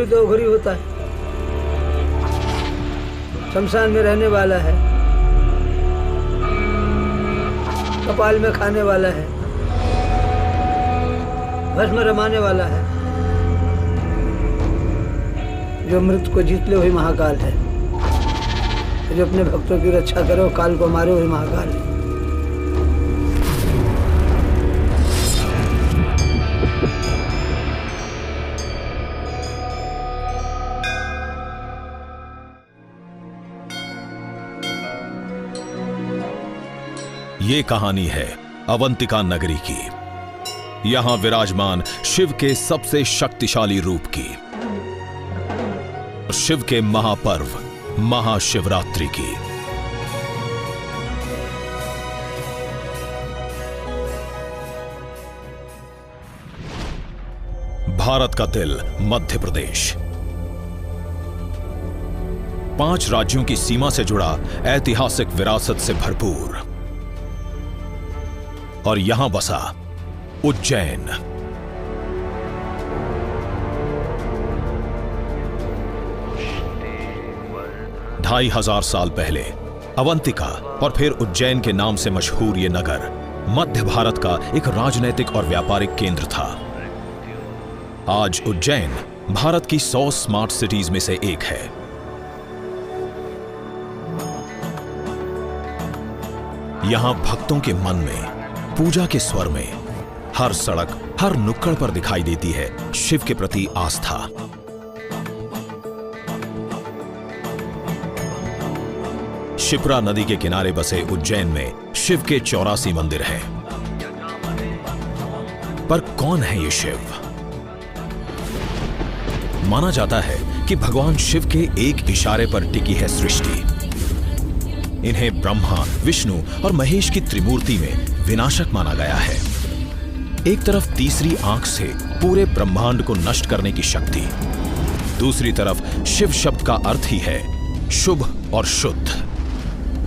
अघोरी तो अघोरी होता है, शमशान में रहने वाला है, कपाल में खाने वाला है, भस्म रमाने वाला है। जो मृत्यु को जीत ले वही महाकाल है, जो अपने भक्तों की रक्षा करे और काल को मारे वही महाकाल है। ये कहानी है अवंतिका नगरी की। यहां विराजमान शिव के सबसे शक्तिशाली रूप की, शिव के महापर्व महाशिवरात्रि की। भारत का दिल मध्य प्रदेश, 5 राज्यों की सीमा से जुड़ा ऐतिहासिक विरासत से भरपूर, और यहां बसा उज्जैन। ढाई हजार साल पहले अवंतिका और फिर उज्जैन के नाम से मशहूर ये नगर मध्य भारत का एक राजनैतिक और व्यापारिक केंद्र था। आज उज्जैन भारत की 100 स्मार्ट सिटीज में से एक है। यहां भक्तों के मन में, पूजा के स्वर में, हर सड़क, हर नुक्कड़ पर दिखाई देती है शिव के प्रति आस्था। शिप्रा नदी के किनारे बसे उज्जैन में शिव के 84 मंदिर हैं। पर कौन है ये शिव? माना जाता है कि भगवान शिव के एक इशारे पर टिकी है सृष्टि। इन्हें ब्रह्मा, विष्णु और महेश की त्रिमूर्ति में विनाशक माना गया है। एक तरफ तीसरी आंख से पूरे ब्रह्मांड को नष्ट करने की शक्ति, दूसरी तरफ शिव शब्द का अर्थ ही है शुभ और शुद्ध,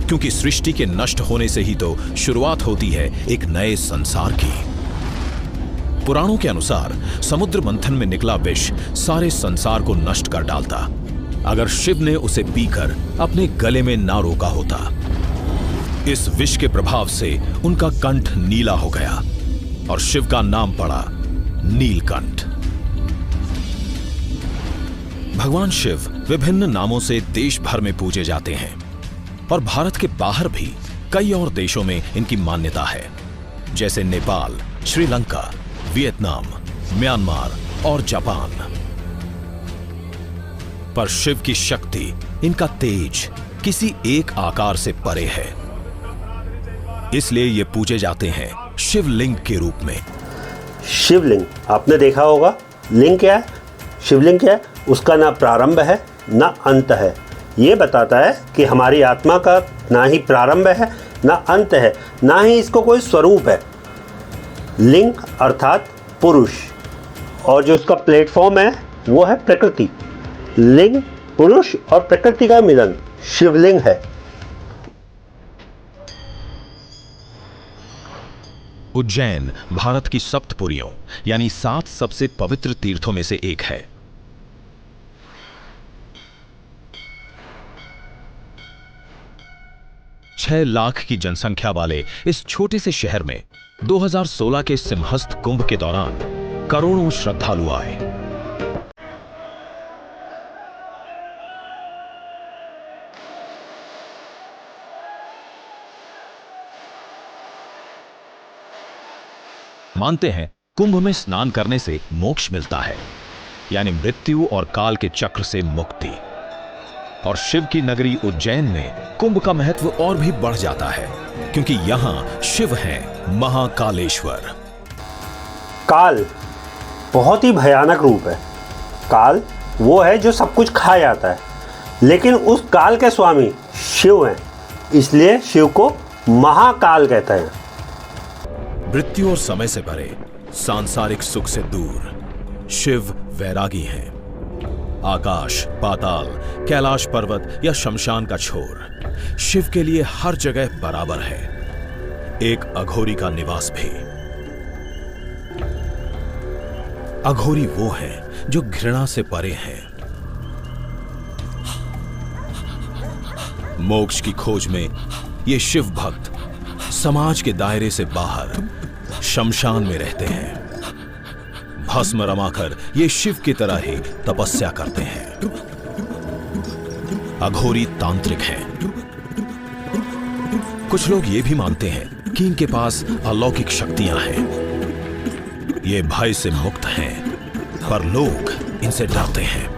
क्योंकि सृष्टि के नष्ट होने से ही तो शुरुआत होती है एक नए संसार की। पुराणों के अनुसार समुद्र मंथन में निकला विष सारे संसार को नष्ट कर डालता, अगर शिव ने उसे पीकर अपने गले में ना रोका होता। इस विष के प्रभाव से उनका कंठ नीला हो गया और शिव का नाम पड़ा नीलकंठ। भगवान शिव विभिन्न नामों से देश भर में पूजे जाते हैं और भारत के बाहर भी कई और देशों में इनकी मान्यता है, जैसे नेपाल, श्रीलंका, वियतनाम, म्यांमार और जापान। पर शिव की शक्ति, इनका तेज किसी एक आकार से परे है, इसलिए ये पूजे जाते हैं शिवलिंग के रूप में। शिवलिंग आपने देखा होगा। लिंग क्या है? शिवलिंग क्या है? उसका ना प्रारंभ है ना अंत है। ये बताता है कि हमारी आत्मा का ना ही प्रारंभ है ना अंत है, ना ही इसको कोई स्वरूप है। लिंग अर्थात पुरुष, और जो उसका प्लेटफॉर्म है वो है प्रकृति। लिंग, पुरुष और प्रकृति का मिलन शिवलिंग है। उज्जैन भारत की सप्तपुरियों यानी 7 सबसे पवित्र तीर्थों में से एक है। छह लाख की जनसंख्या वाले इस छोटे से शहर में 2016 के सिंहस्थ कुंभ के दौरान करोड़ों श्रद्धालु आए। मानते हैं कुंभ में स्नान करने से मोक्ष मिलता है, यानी मृत्यु और काल के चक्र से मुक्ति। और शिव की नगरी उज्जैन में कुंभ का महत्व और भी बढ़ जाता है, क्योंकि यहां शिव हैं महाकालेश्वर। काल बहुत ही भयानक रूप है। काल वो है जो सब कुछ खा जाता है, लेकिन उस काल के स्वामी शिव हैं, इसलिए शिव को महाकाल कहते हैं। मृत्यु और समय से भरे, सांसारिक सुख से दूर शिव वैरागी हैं। आकाश, पाताल, कैलाश पर्वत या शमशान का छोर, शिव के लिए हर जगह बराबर है। एक अघोरी का निवास भी। अघोरी वो हैं जो घृणा से परे हैं। मोक्ष की खोज में ये शिव भक्त समाज के दायरे से बाहर शमशान में रहते हैं। भस्म रमाकर ये शिव की तरह ही तपस्या करते हैं। अघोरी तांत्रिक हैं। कुछ लोग ये भी मानते हैं कि इनके पास अलौकिक शक्तियां हैं। ये भय से मुक्त हैं, पर लोग इनसे डरते हैं।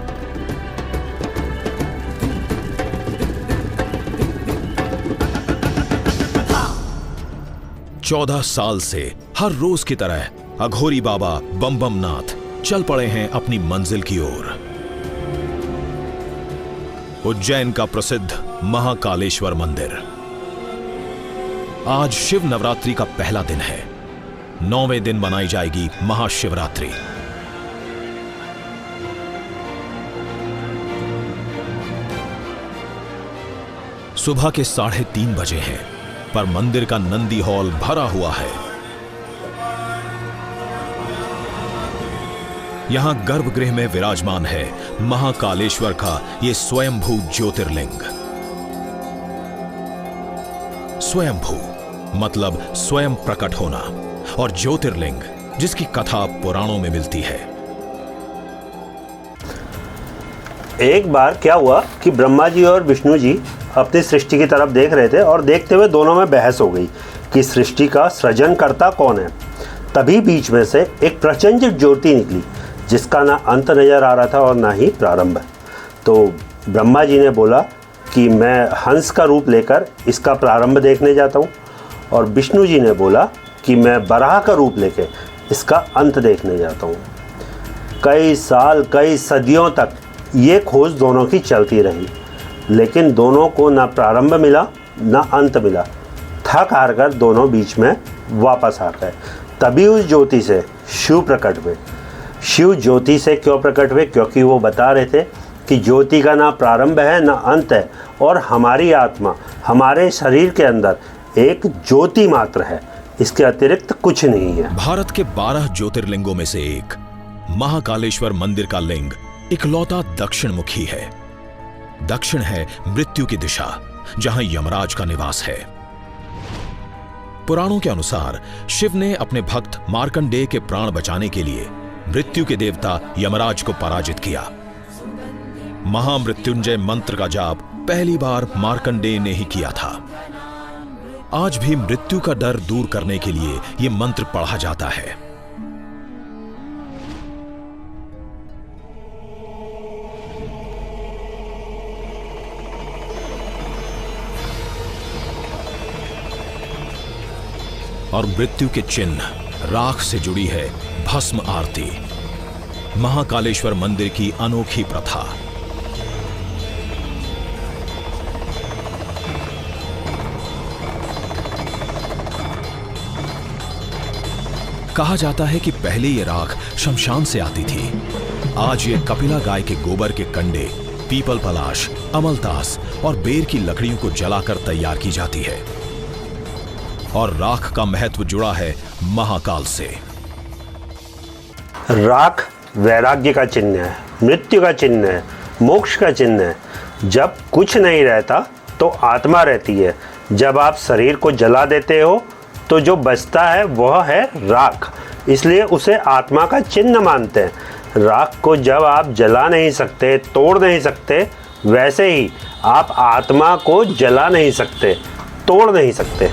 चौदह साल से हर रोज की तरह अघोरी बाबा बम बम नाथ चल पड़े हैं अपनी मंजिल की ओर। उज्जैन का प्रसिद्ध महाकालेश्वर मंदिर। आज शिव नवरात्रि का पहला दिन है। 9वें दिन मनाई जाएगी महाशिवरात्रि। सुबह के 3:30 बजे हैं, पर मंदिर का नंदी हॉल भरा हुआ है। यहां गर्भगृह में विराजमान है महाकालेश्वर का यह स्वयंभू ज्योतिर्लिंग। स्वयंभू मतलब स्वयं प्रकट होना, और ज्योतिर्लिंग जिसकी कथा पुराणों में मिलती है। एक बार क्या हुआ कि ब्रह्मा जी और विष्णु जी अपनी सृष्टि की तरफ देख रहे थे और देखते हुए दोनों में बहस हो गई कि सृष्टि का सृजनकर्ता कौन है। तभी बीच में से एक प्रचंड ज्योति निकली जिसका ना अंत नजर आ रहा था और ना ही प्रारंभ। तो ब्रह्मा जी ने बोला कि मैं हंस का रूप लेकर इसका प्रारंभ देखने जाता हूँ, और विष्णु जी ने बोला कि मैं बराह का रूप लेकर इसका अंत देखने जाता हूँ। कई साल कई सदियों तक ये खोज दोनों की चलती रही, लेकिन दोनों को ना प्रारंभ मिला ना अंत मिला। थक हार कर दोनों बीच में वापस आ गए। तभी उस ज्योति से शिव प्रकट हुए। शिव ज्योति से क्यों प्रकट हुए? क्योंकि वो बता रहे थे कि ज्योति का ना प्रारंभ है ना अंत है, और हमारी आत्मा हमारे शरीर के अंदर एक ज्योति मात्र है, इसके अतिरिक्त कुछ नहीं है। भारत के 12 ज्योतिर्लिंगों में से एक महाकालेश्वर मंदिर का लिंग इकलौता दक्षिण मुखी है। दक्षिण है मृत्यु की दिशा, जहां यमराज का निवास है। पुराणों के अनुसार शिव ने अपने भक्त मार्कंडेय के प्राण बचाने के लिए मृत्यु के देवता यमराज को पराजित किया। महामृत्युंजय मंत्र का जाप पहली बार मार्कंडेय ने ही किया था। आज भी मृत्यु का डर दूर करने के लिए यह मंत्र पढ़ा जाता है। और मृत्यु के चिन्ह राख से जुड़ी है भस्म आरती, महाकालेश्वर मंदिर की अनोखी प्रथा। कहा जाता है कि पहले ये राख शमशान से आती थी। आज ये कपिला गाय के गोबर के कंडे, पीपल पलाश, अमलतास और बेर की लकड़ियों को जलाकर तैयार की जाती है। और राख का महत्व जुड़ा है महाकाल से। राख वैराग्य का चिन्ह है, मृत्यु का चिन्ह है, मोक्ष का चिन्ह है। जब कुछ नहीं रहता तो आत्मा रहती है। जब आप शरीर को जला देते हो तो जो बचता है वह है राख, इसलिए उसे आत्मा का चिन्ह मानते हैं। राख को जब आप जला नहीं सकते, तोड़ नहीं सकते, वैसे ही आप आत्मा को जला नहीं सकते, तोड़ नहीं सकते।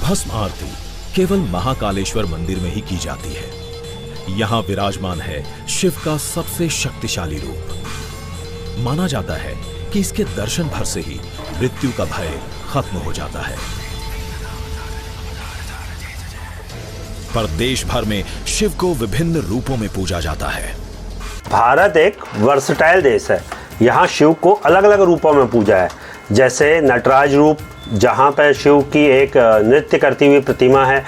भस्म आरती केवल महाकालेश्वर मंदिर में ही की जाती है। यहां विराजमान है शिव का सबसे शक्तिशाली रूप। माना जाता है कि इसके दर्शन भर से ही मृत्यु का भय खत्म हो जाता है। पर देश भर में शिव को विभिन्न रूपों में पूजा जाता है। भारत एक वर्सटाइल देश है। यहाँ शिव को अलग अलग रूपों में पूजा है। जैसे नटराज रूप, जहाँ पर शिव की एक नृत्य करती हुई प्रतिमा है।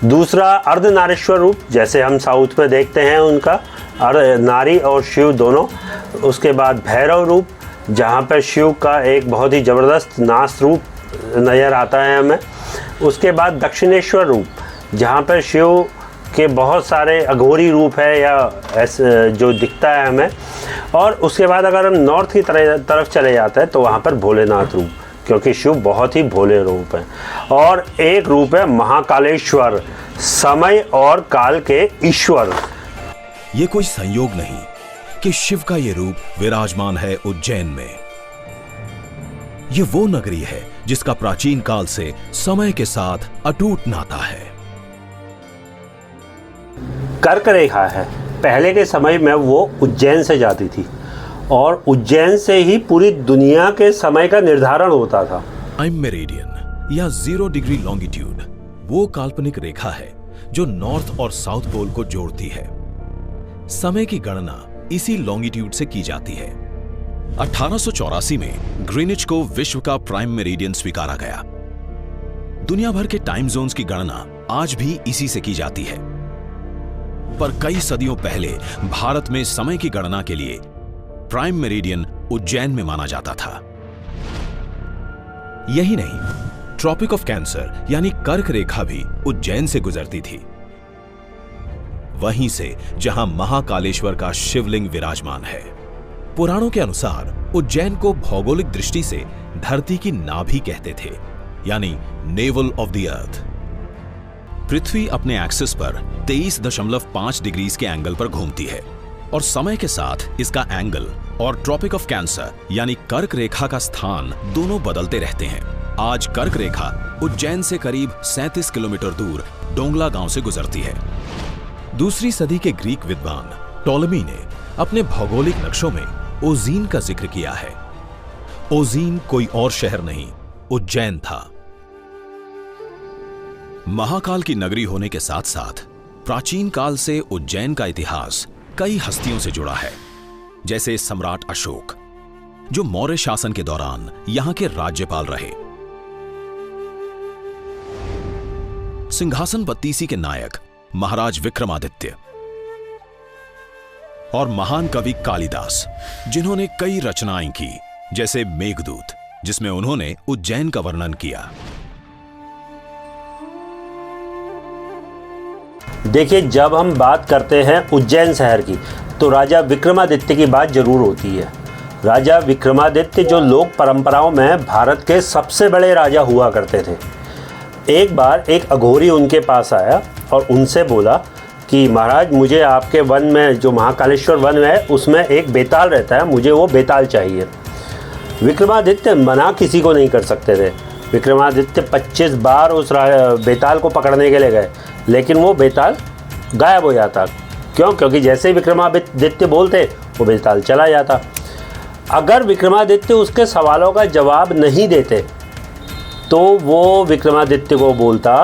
दूसरा अर्धनारीश्वर रूप, जैसे हम साउथ में देखते हैं उनका, नारी और शिव दोनों। उसके बाद भैरव रूप, जहाँ पर शिव का एक बहुत ही ज़बरदस्त नाश रूप नज़र आता है हमें। उसके बाद दक्षिणेश्वर रूप, जहाँ पर शिव के बहुत सारे अघोरी रूप है या ऐसे जो दिखता है हमें। और उसके बाद अगर हम नॉर्थ की तरफ चले जाते हैं तो वहाँ पर भोलेनाथ रूप, क्योंकि शिव बहुत ही भोले रूप हैं। और एक रूप है महाकालेश्वर, समय और काल के ईश्वर। ये कोई संयोग नहीं कि शिव का ये रूप विराजमान है उज्जैन में। ये वो नगरी है जिसका प्राचीन काल से समय के साथ अटूट नाता है। कर्क रेखा है, पहले के समय में वो उज्जैन से जाती थी और उज्जैन से ही पूरी दुनिया के समय का निर्धारण होता था। टाइम मेरिडियन या 0 डिग्री लॉन्गिट्यूड वो काल्पनिक रेखा है जो नॉर्थ और साउथ पोल को जोड़ती है। समय की गणना इसी लॉन्गिट्यूड से की जाती है। 1884 में ग्रीनिच को विश्व का प्राइम मेरिडियन स्वीकारा गया। दुनिया भर के टाइम जोन्स की गणना आज भी इसी से की जाती है, पर कई सदियों पहले भारत में समय की गणना के लिए प्राइम मेरिडियन उज्जैन में माना जाता था। यही नहीं, ट्रॉपिक ऑफ कैंसर यानी कर्क रेखा भी उज्जैन से गुजरती थी, वहीं से जहां महाकालेश्वर का शिवलिंग विराजमान है। पुराणों के अनुसार उज्जैन को भौगोलिक दृष्टि से धरती की नाभि कहते थे, यानी नेवल ऑफ द अर्थ। पृथ्वी अपने एक्सिस पर 23.5 डिग्रीज के एंगल पर घूमती है और समय के साथ इसका एंगल और ट्रॉपिक ऑफ कैंसर यानी कर्क रेखा का स्थान दोनों बदलते रहते हैं। आज कर्क रेखा उज्जैन से करीब 37 किलोमीटर दूर डोंगला गांव से गुजरती है। दूसरी सदी के ग्रीक विद्वान टॉलेमी ने अपने भौगोलिक नक्शों में ओजीन का जिक्र किया है। ओजीन कोई और शहर नहीं, उज्जैन था। महाकाल की नगरी होने के साथ साथ प्राचीन काल से उज्जैन का इतिहास कई हस्तियों से जुड़ा है, जैसे सम्राट अशोक, जो मौर्य शासन के दौरान यहां के राज्यपाल रहे। सिंहासन बत्तीसी के नायक महाराज विक्रमादित्य और महान कवि कालिदास, जिन्होंने कई रचनाएं की, जैसे मेघदूत, जिसमें उन्होंने उज्जैन का वर्णन किया। देखिए, जब हम बात करते हैं उज्जैन शहर की तो राजा विक्रमादित्य की बात जरूर होती है। राजा विक्रमादित्य जो लोक परंपराओं में भारत के सबसे बड़े राजा हुआ करते थे। एक बार एक अघोरी उनके पास आया और उनसे बोला कि महाराज, मुझे आपके वन में, जो महाकालेश्वर वन है, उसमें एक बेताल रहता है, मुझे वो बेताल चाहिए। विक्रमादित्य मना किसी को नहीं कर सकते थे। विक्रमादित्य 25 बार उस बेताल को पकड़ने के लिए गए, लेकिन वो बेताल गायब हो जाता। क्यों? क्योंकि जैसे ही विक्रमादित्य बोलते वो बेताल चला जाता। अगर विक्रमादित्य उसके सवालों का जवाब नहीं देते तो वो विक्रमादित्य को बोलता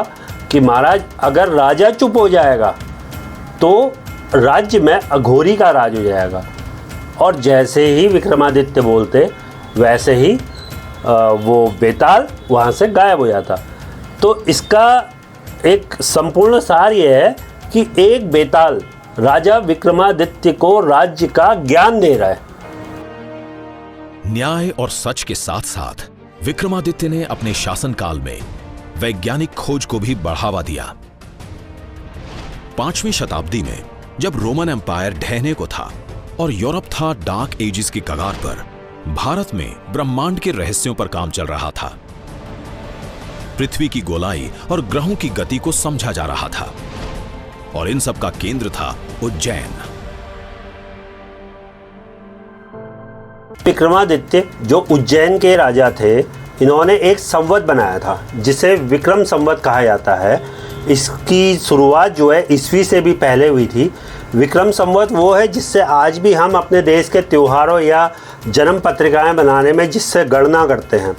कि महाराज, अगर राजा चुप हो जाएगा तो राज्य में अघोरी का राज हो जाएगा। और जैसे ही विक्रमादित्य बोलते वैसे ही वो बेताल वहाँ से गायब हो जाता। तो इसका एक संपूर्ण सार ये है कि एक बेताल राजा विक्रमादित्य को राज्य का ज्ञान दे रहा है। न्याय और सच के साथ साथ विक्रमादित्य ने अपने शासनकाल में वैज्ञानिक खोज को भी बढ़ावा दिया। 5वीं शताब्दी में जब रोमन एम्पायर ढहने को था और यूरोप था डार्क एजेस की कगार पर, भारत में ब्रह्मांड के रहस्यों पर काम चल रहा था। पृथ्वी की गोलाई और ग्रहों की गति को समझा जा रहा था और इन सब का केंद्र था उज्जैन। विक्रमादित्य जो उज्जैन के राजा थे, इन्होंने एक संवत बनाया था जिसे विक्रम संवत कहा जाता है। इसकी शुरुआत जो है ईस्वी से भी पहले हुई थी। विक्रम संवत वो है जिससे आज भी हम अपने देश के त्योहारों या जन्म पत्रिकाएं बनाने में जिससे गणना करते हैं।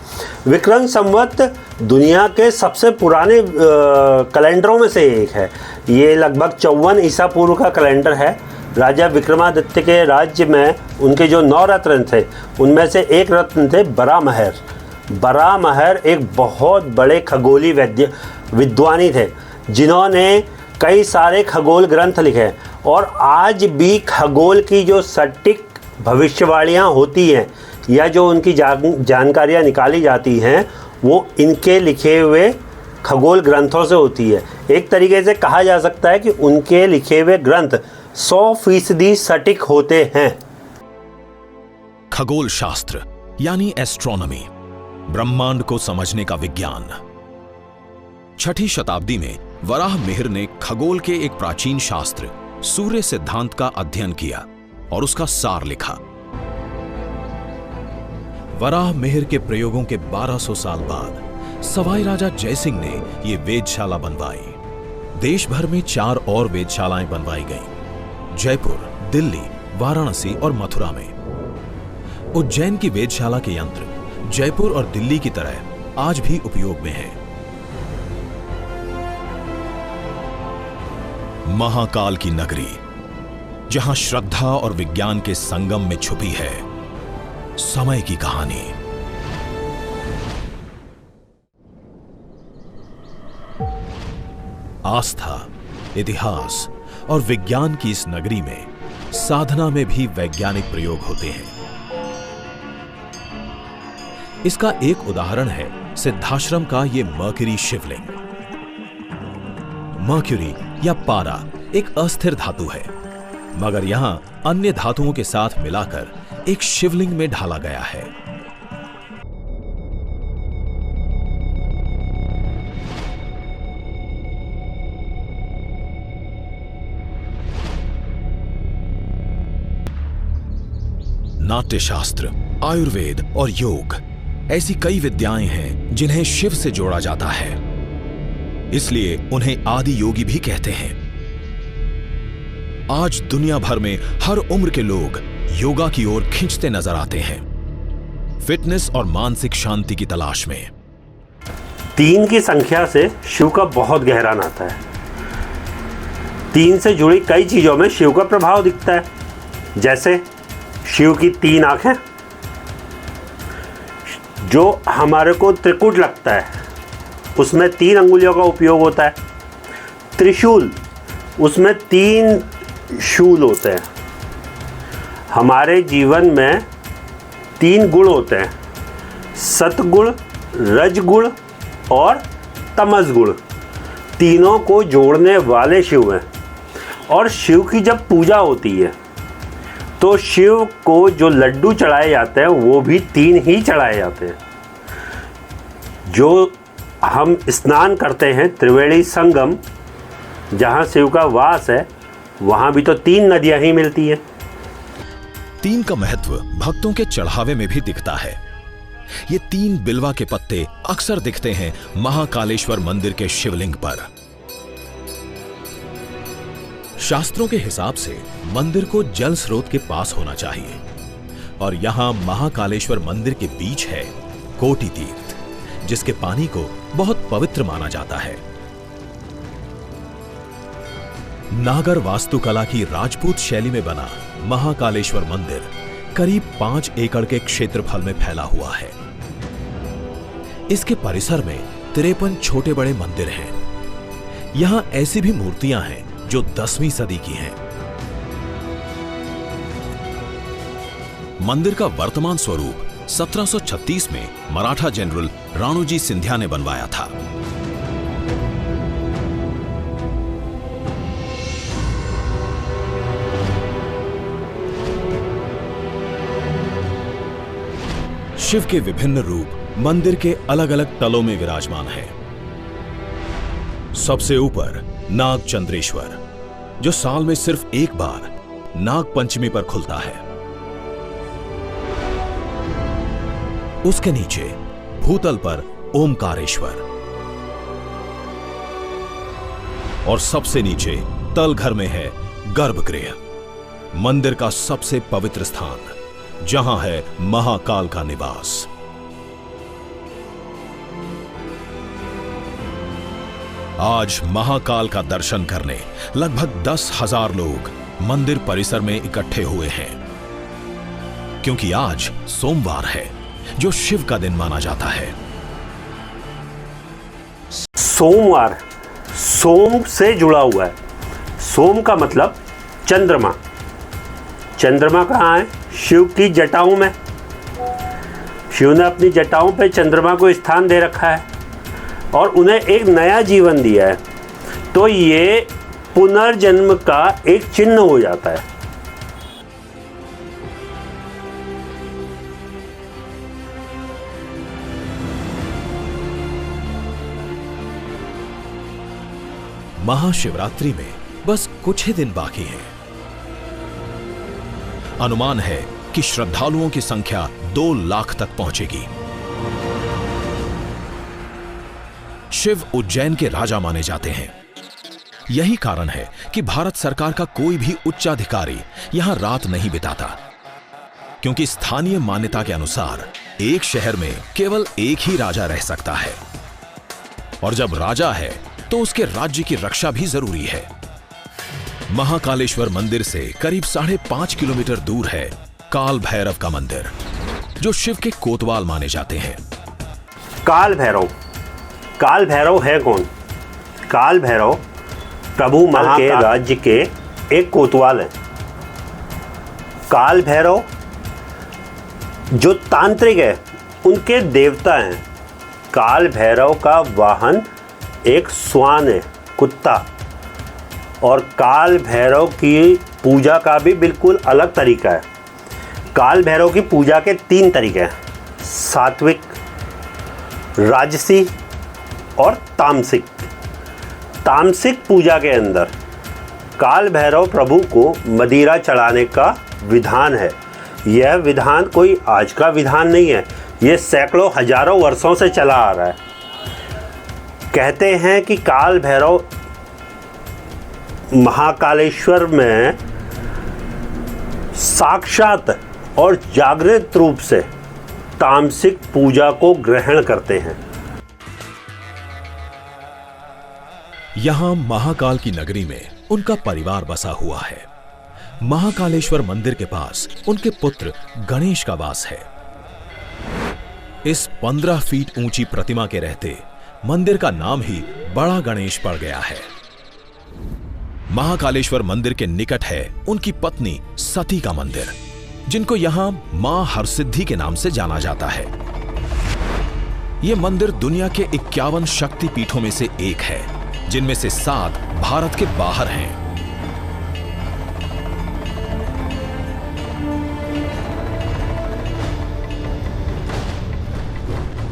विक्रम संवत दुनिया के सबसे पुराने कैलेंडरों में से एक है। ये लगभग 54 ईसा पूर्व का कैलेंडर है। राजा विक्रमादित्य के राज्य में उनके जो 9 रत्न थे, उनमें से एक रत्न थे बरामहर। बरामहर एक बहुत बड़े खगोली विद्वानी थे, जिन्होंने कई सारे खगोल ग्रंथ लिखे। और आज भी खगोल की जो सटीक भविष्यवाणियाँ होती हैं या जो उनकी जानकारियाँ निकाली जाती हैं, वो इनके लिखे हुए खगोल ग्रंथों से होती है। एक तरीके से कहा जा सकता है कि उनके लिखे हुए ग्रंथ 100% सटीक होते हैं। खगोल शास्त्र यानी एस्ट्रोनॉमी, ब्रह्मांड को समझने का विज्ञान। 6ठी शताब्दी में वराह मिहिर ने खगोल के एक प्राचीन शास्त्र सूर्य सिद्धांत का अध्ययन किया और उसका सार लिखा। वराह मिहिर के प्रयोगों के 1200 साल बाद सवाई राजा जयसिंह ने यह वेधशाला बनवाई। देश भर में 4 और वेधशालाएं बनवाई गईं, जयपुर, दिल्ली, वाराणसी और मथुरा में। उज्जैन की वेधशाला के यंत्र जयपुर और दिल्ली की तरह आज भी उपयोग में हैं। महाकाल की नगरी, जहां श्रद्धा और विज्ञान के संगम में छुपी है समय की कहानी। आस्था, इतिहास और विज्ञान की इस नगरी में साधना में भी वैज्ञानिक प्रयोग होते हैं। इसका एक उदाहरण है सिद्धाश्रम का ये मर्क्यूरी शिवलिंग। मर्क्यूरी या पारा एक अस्थिर धातु है, मगर यहां अन्य धातुओं के साथ मिलाकर एक शिवलिंग में ढाला गया है। नाट्यशास्त्र, आयुर्वेद और योग ऐसी कई विद्याएं हैं जिन्हें शिव से जोड़ा जाता है, इसलिए उन्हें आदि योगी भी कहते हैं। आज दुनिया भर में हर उम्र के लोग योगा की ओर खींचते नजर आते हैं, फिटनेस और मानसिक शांति की तलाश में। 3 की संख्या से शिव का बहुत गहरा नाता है। 3 से जुड़ी कई चीजों में शिव का प्रभाव दिखता है, जैसे शिव की 3 आंखें, जो हमारे को त्रिकुट लगता है उसमें 3 अंगुलियों का उपयोग होता है। त्रिशूल, उसमें 3 शूल होते हैं। हमारे जीवन में 3 गुण होते हैं, सतगुण, रजगुण और तमस गुण। तीनों को जोड़ने वाले शिव हैं। और शिव की जब पूजा होती है तो शिव को जो लड्डू चढ़ाए जाते हैं वो भी 3 ही चढ़ाए जाते हैं। जो हम स्नान करते हैं त्रिवेणी संगम, जहाँ शिव का वास है, वहाँ भी तो 3 नदियाँ ही मिलती हैं। 3 का महत्व भक्तों के चढ़ावे में भी दिखता है। ये 3 बिल्वा के पत्ते अक्सर दिखते हैं महाकालेश्वर मंदिर के शिवलिंग पर। शास्त्रों के हिसाब से मंदिर को जल स्रोत के पास होना चाहिए, और यहां महाकालेश्वर मंदिर के बीच है कोटि तीर्थ, जिसके पानी को बहुत पवित्र माना जाता है। नागर वास्तुकला की राजपूत शैली में बना महाकालेश्वर मंदिर करीब 5 एकड़ के क्षेत्रफल में फैला हुआ है। इसके परिसर में 53 छोटे बड़े मंदिर हैं। यहां ऐसी भी मूर्तियां हैं जो 10वीं सदी की हैं। मंदिर का वर्तमान स्वरूप 1736 में मराठा जनरल राणोजी सिंधिया ने बनवाया था। शिव के विभिन्न रूप मंदिर के अलग अलग तलों में विराजमान हैं। सबसे ऊपर नाग चंद्रेश्वर, जो साल में सिर्फ एक बार नाग पंचमी पर खुलता है। उसके नीचे भूतल पर ओमकारेश्वर, और सबसे नीचे तलघर में है गर्भगृह, मंदिर का सबसे पवित्र स्थान, जहां है महाकाल का निवास। आज महाकाल का दर्शन करने लगभग 10,000 लोग मंदिर परिसर में इकट्ठे हुए हैं, क्योंकि आज सोमवार है, जो शिव का दिन माना जाता है। सोमवार सोम से जुड़ा हुआ है। सोम का मतलब चंद्रमा। चंद्रमा कहाँ है? शिव की जटाओं में। शिव ने अपनी जटाओं पे चंद्रमा को स्थान दे रखा है और उन्हें एक नया जीवन दिया है। तो ये पुनर्जन्म का एक चिन्ह हो जाता है। महाशिवरात्रि में बस कुछ ही दिन बाकी हैं। अनुमान है कि श्रद्धालुओं की संख्या 2 लाख तक पहुंचेगी। शिव उज्जैन के राजा माने जाते हैं। यही कारण है कि भारत सरकार का कोई भी उच्चाधिकारी यहां रात नहीं बिताता, क्योंकि स्थानीय मान्यता के अनुसार एक शहर में केवल एक ही राजा रह सकता है, और जब राजा है तो उसके राज्य की रक्षा भी जरूरी है। महाकालेश्वर मंदिर से करीब 5.5 किलोमीटर दूर है काल भैरव का मंदिर, जो शिव के कोतवाल माने जाते हैं। काल भैरव है कौन? काल भैरव प्रभु महा के राज्य के एक कोतवाल है। काल भैरव जो तांत्रिक है, उनके देवता हैं। काल भैरव का वाहन एक स्वान है, कुत्ता। और काल भैरव की पूजा का भी बिल्कुल अलग तरीका है। काल भैरव की पूजा के 3 तरीके हैं, सात्विक, राजसी और तामसिक। तामसिक पूजा के अंदर काल भैरव प्रभु को मदिरा चढ़ाने का विधान है। यह विधान कोई आज का विधान नहीं है, यह सैकड़ों हजारों वर्षों से चला आ रहा है। कहते हैं कि काल भैरव महाकालेश्वर में साक्षात और जागृत रूप से तामसिक पूजा को ग्रहण करते हैं। यहां महाकाल की नगरी में उनका परिवार बसा हुआ है। महाकालेश्वर मंदिर के पास उनके पुत्र गणेश का वास है। इस 15 फीट ऊंची प्रतिमा के रहते मंदिर का नाम ही बड़ा गणेश पड़ गया है। महाकालेश्वर मंदिर के निकट है उनकी पत्नी सती का मंदिर, जिनको यहां मां हरसिद्धि के नाम से जाना जाता है। यह मंदिर दुनिया के 51 शक्ति पीठों में से एक है, जिनमें से 7 भारत के बाहर हैं।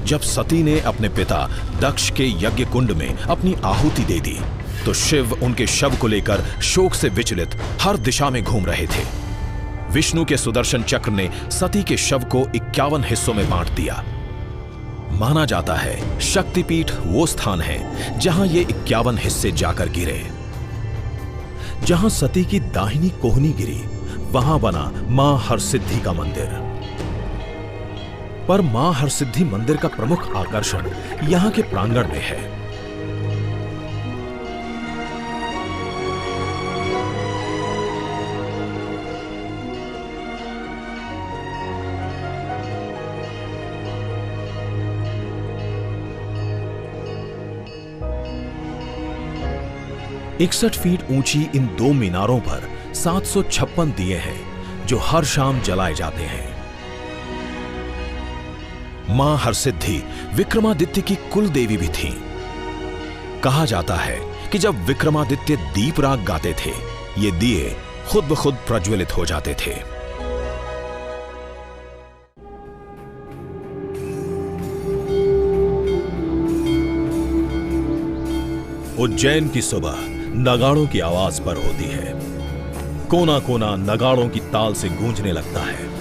जब सती ने अपने पिता दक्ष के यज्ञ कुंड में अपनी आहुति दे दी, तो शिव उनके शव को लेकर शोक से विचलित हर दिशा में घूम रहे थे। विष्णु के सुदर्शन चक्र ने सती के शव को 51 हिस्सों में बांट दिया। माना जाता है शक्तिपीठ वो स्थान है जहां ये 51 हिस्से जाकर गिरे। जहां सती की दाहिनी कोहनी गिरी, वहां बना मां हरसिद्धि का मंदिर। पर मां हरसिद्धि मंदिर का प्रमुख आकर्षण यहां के प्रांगण में है। इकसठ फीट ऊंची इन 2 मीनारों पर 756 दिए हैं, जो हर शाम जलाए जाते हैं। मां हरसिद्धि विक्रमादित्य की कुल देवी भी थी। कहा जाता है कि जब विक्रमादित्य दीप राग गाते थे, ये दिए खुद ब खुद प्रज्वलित हो जाते थे। उज्जैन की सुबह नगाड़ों की आवाज पर होती है। कोना कोना नगाड़ों की ताल से गूंजने लगता है।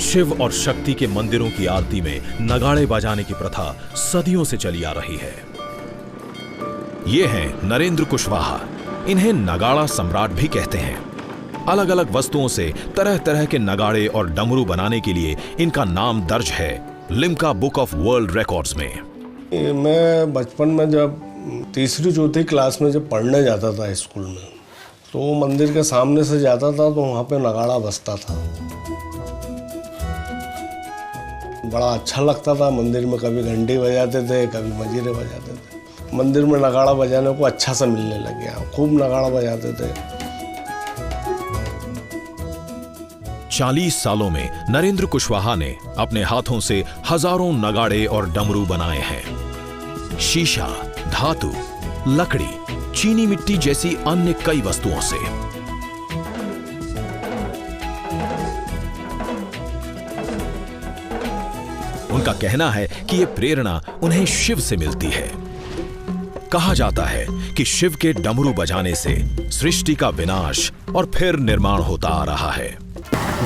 शिव और शक्ति के मंदिरों की आरती में नगाड़े बजाने की प्रथा सदियों से चली आ रही है। ये हैं नरेंद्र कुशवाहा। इन्हें नगाड़ा सम्राट भी कहते हैं। अलग अलग वस्तुओं से तरह तरह के नगाड़े और डमरू बनाने के लिए इनका नाम दर्ज है Limca book of world records में। मैं बचपन में जब 3री 4थी क्लास में जब पढ़ने जाता था स्कूल में, तो मंदिर के सामने से जाता था तो वहाँ पे नगाड़ा बजता था। बड़ा अच्छा लगता था। मंदिर में कभी घंटी बजाते थे, कभी मंजीरे बजाते थे। मंदिर में नगाड़ा बजाने को अच्छा सा मिलने लग गया, खूब नगाड़ा बजाते थे। 40 सालों में नरेंद्र कुशवाहा ने अपने हाथों से हजारों नगाड़े और डमरू बनाए हैं। शीशा, धातु, लकड़ी चीनी मिट्टी जैसी अन्य कई वस्तुओं से। उनका कहना है कि यह प्रेरणा उन्हें शिव से मिलती है। कहा जाता है कि शिव के डमरू बजाने से सृष्टि का विनाश और फिर निर्माण होता आ रहा है।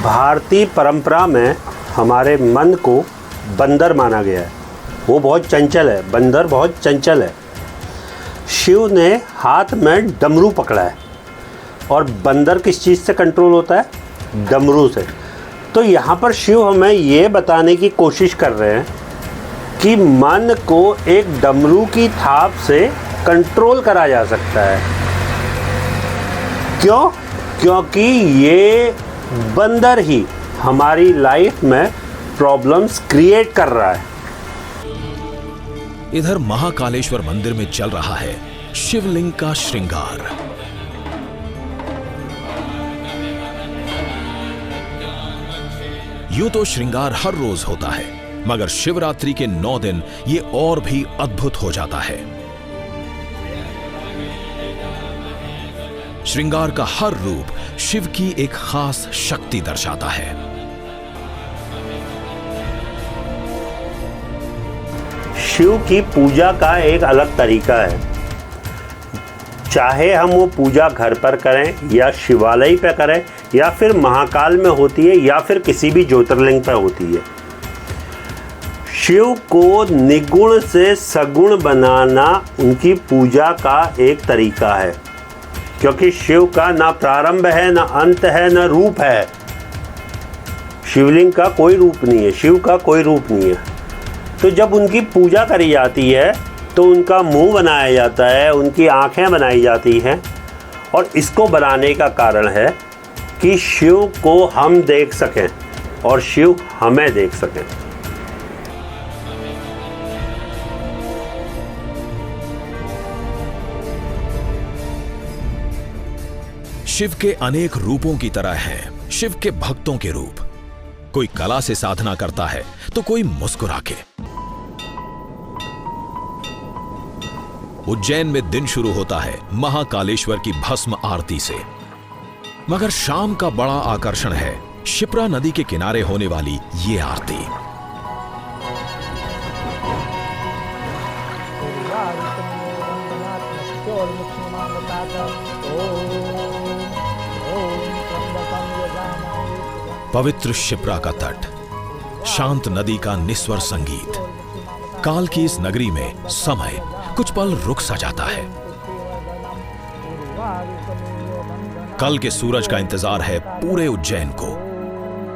भारतीय परंपरा में हमारे मन को बंदर माना गया है। वो बहुत चंचल है, बंदर बहुत चंचल है। शिव ने हाथ में डमरू पकड़ा है और बंदर किस चीज़ से कंट्रोल होता है? डमरू से। तो यहाँ पर शिव हमें ये बताने की कोशिश कर रहे हैं कि मन को एक डमरू की थाप से कंट्रोल करा जा सकता है। क्यों? क्योंकि ये बंदर ही हमारी लाइफ में प्रॉब्लम्स क्रिएट कर रहा है। इधर महाकालेश्वर मंदिर में चल रहा है शिवलिंग का श्रृंगार। यूं तो श्रृंगार हर रोज होता है, मगर शिवरात्रि के 9 दिन ये और भी अद्भुत हो जाता है। श्रृंगार का हर रूप शिव की एक खास शक्ति दर्शाता है। शिव की पूजा का एक अलग तरीका है। चाहे हम वो पूजा घर पर करें या शिवालय पे करें या फिर महाकाल में होती है या फिर किसी भी ज्योतिर्लिंग पर होती है, शिव को निगुण से सगुण बनाना उनकी पूजा का एक तरीका है। क्योंकि शिव का ना प्रारंभ है, ना अंत है, ना रूप है। शिवलिंग का कोई रूप नहीं है, शिव का कोई रूप नहीं है। तो जब उनकी पूजा करी जाती है तो उनका मुंह बनाया जाता है, उनकी आंखें बनाई जाती हैं। और इसको बनाने का कारण है कि शिव को हम देख सकें और शिव हमें देख सकें। शिव के अनेक रूपों की तरह हैं शिव के भक्तों के रूप। कोई कला से साधना करता है तो कोई मुस्कुरा के। उज्जैन में दिन शुरू होता है महाकालेश्वर की भस्म आरती से, मगर शाम का बड़ा आकर्षण है शिप्रा नदी के किनारे होने वाली ये आरती। पवित्र शिप्रा का तट, शांत नदी का निस्वर संगीत। काल की इस नगरी में समय कुछ पल रुक सा जाता है। कल के सूरज का इंतजार है पूरे उज्जैन को,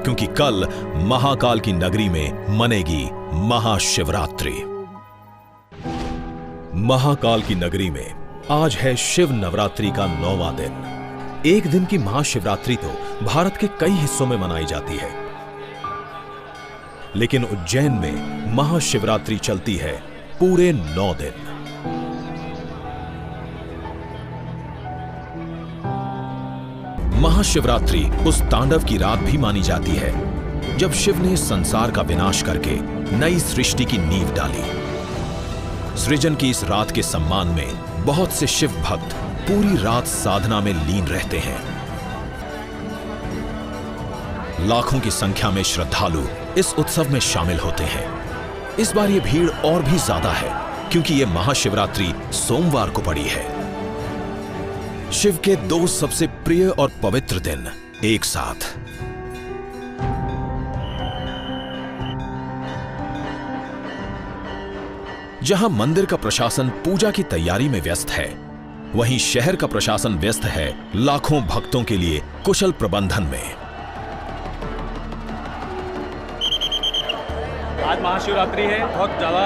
क्योंकि कल महाकाल की नगरी में मनेगी महाशिवरात्रि। महाकाल की नगरी में आज है शिव नवरात्रि का 9वां दिन। एक दिन की महाशिवरात्रि तो भारत के कई हिस्सों में मनाई जाती है, लेकिन उज्जैन में महाशिवरात्रि चलती है पूरे 9 दिन। महाशिवरात्रि उस तांडव की रात भी मानी जाती है जब शिव ने संसार का विनाश करके नई सृष्टि की नींव डाली। सृजन की इस रात के सम्मान में बहुत से शिव भक्त पूरी रात साधना में लीन रहते हैं। लाखों की संख्या में श्रद्धालु इस उत्सव में शामिल होते हैं। इस बार ये भीड़ और भी ज्यादा है क्योंकि ये महाशिवरात्रि सोमवार को पड़ी है। शिव के 2 सबसे प्रिय और पवित्र दिन एक साथ। जहां मंदिर का प्रशासन पूजा की तैयारी में व्यस्त है, वहीं शहर का प्रशासन व्यस्त है लाखों भक्तों के लिए कुशल प्रबंधन में। आज महाशिवरात्रि है, बहुत ज़्यादा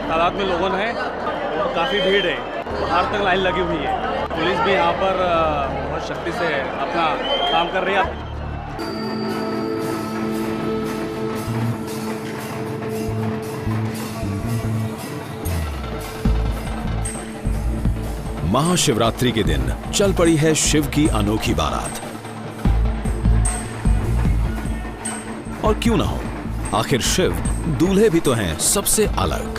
तादाद में लोगों हैं और काफ़ी भीड़ है। बाहर तक लाइन लगी हुई है। पुलिस भी यहाँ पर बहुत शक्ति से अपना काम कर रही है। महाशिवरात्रि के दिन चल पड़ी है शिव की अनोखी बारात। और क्यों ना हो, आखिर शिव दूल्हे भी तो हैं सबसे अलग।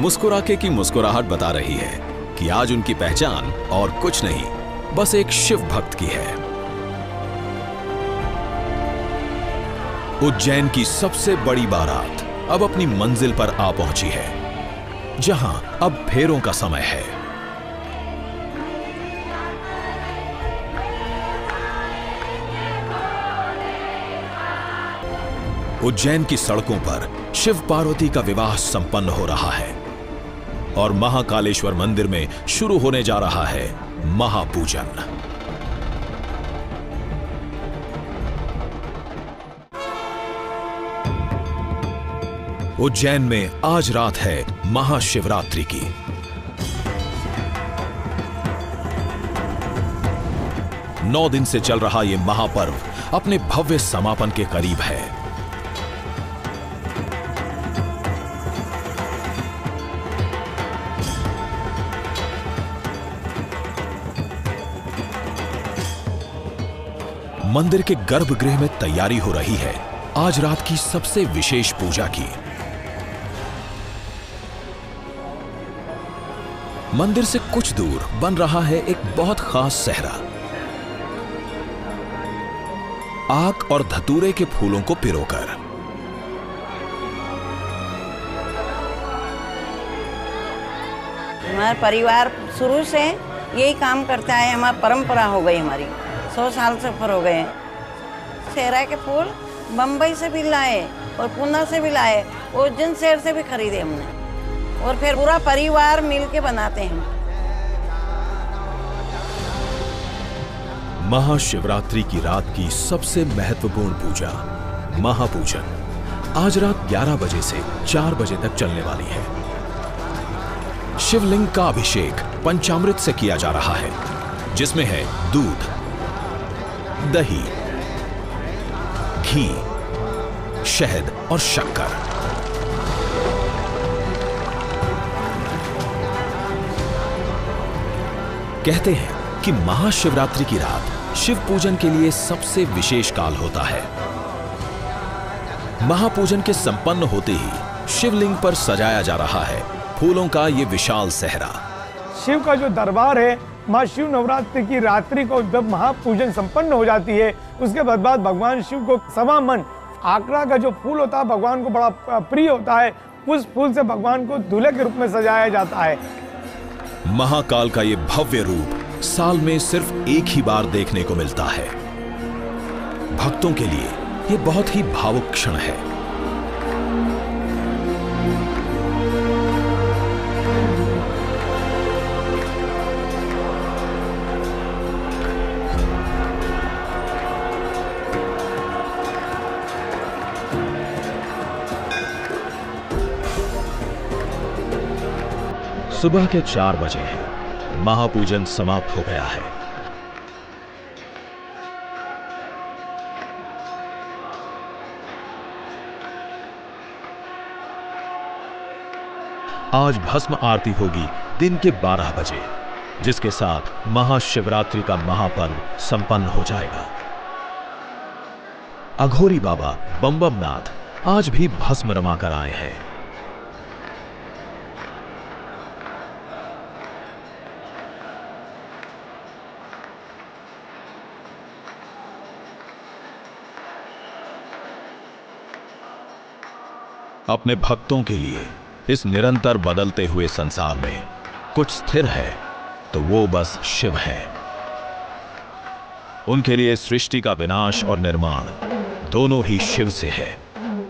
मुस्कुराके की मुस्कुराहट बता रही है कि आज उनकी पहचान और कुछ नहीं, बस एक शिव भक्त की है। उज्जैन की सबसे बड़ी बारात अब अपनी मंजिल पर आ पहुंची है, जहां अब फेरों का समय है। उज्जैन की सड़कों पर शिव पार्वती का विवाह संपन्न हो रहा है और महाकालेश्वर मंदिर में शुरू होने जा रहा है महापूजन। उज्जैन में आज रात है महाशिवरात्रि की। नौ दिन से चल रहा यह महापर्व अपने भव्य समापन के करीब है। मंदिर के गर्भगृह में तैयारी हो रही है आज रात की सबसे विशेष पूजा की। मंदिर से कुछ दूर बन रहा है एक बहुत खास सेहरा। आक और धतूरे के फूलों को पिरोकर। हमारा परिवार शुरू से यही काम करता है, हमारी परंपरा हो गई, हमारी 100 साल से ऊपर हो गए। सेहरा के फूल बम्बई से भी लाए और पूना से भी लाए, उज्जैन शहर से भी खरीदे हमने, और फिर पूरा परिवार मिलके बनाते हैं। महाशिवरात्रि की रात की सबसे महत्वपूर्ण पूजा महापूजन आज रात 11 बजे से 4 बजे तक चलने वाली है। शिवलिंग का अभिषेक पंचामृत से किया जा रहा है, जिसमें है दूध, दही, घी, शहद और शक्कर। कहते हैं कि महाशिवरात्रि की रात शिव पूजन के लिए सबसे विशेष काल होता है। महापूजन के संपन्न होते ही शिवलिंग पर सजाया जा रहा है फूलों का ये विशाल सेहरा। शिव का जो दरबार है, माँ शिव नवरात्रि की रात्रि को जब महापूजन संपन्न हो जाती है, उसके बाद भगवान शिव को सवा मन आकरा का जो फूल होता है भगवान को बड़ा प्रिय होता है, उस फूल से भगवान को दूल्हे के रूप में सजाया जाता है। महाकाल का ये भव्य रूप साल में सिर्फ एक ही बार देखने को मिलता है। भक्तों के लिए ये बहुत ही भावुक क्षण है। सुबह के 4 बजे हैं। महापूजन समाप्त हो गया है। आज भस्म आरती होगी दिन के 12 बजे, जिसके साथ महाशिवरात्रि का महापर्व संपन्न हो जाएगा। अघोरी बाबा बम नाथ आज भी भस्म रमा कर आए हैं। अपने भक्तों के लिए इस निरंतर बदलते हुए संसार में कुछ स्थिर है तो वो बस शिव है। उनके लिए सृष्टि का विनाश और निर्माण दोनों ही शिव से है।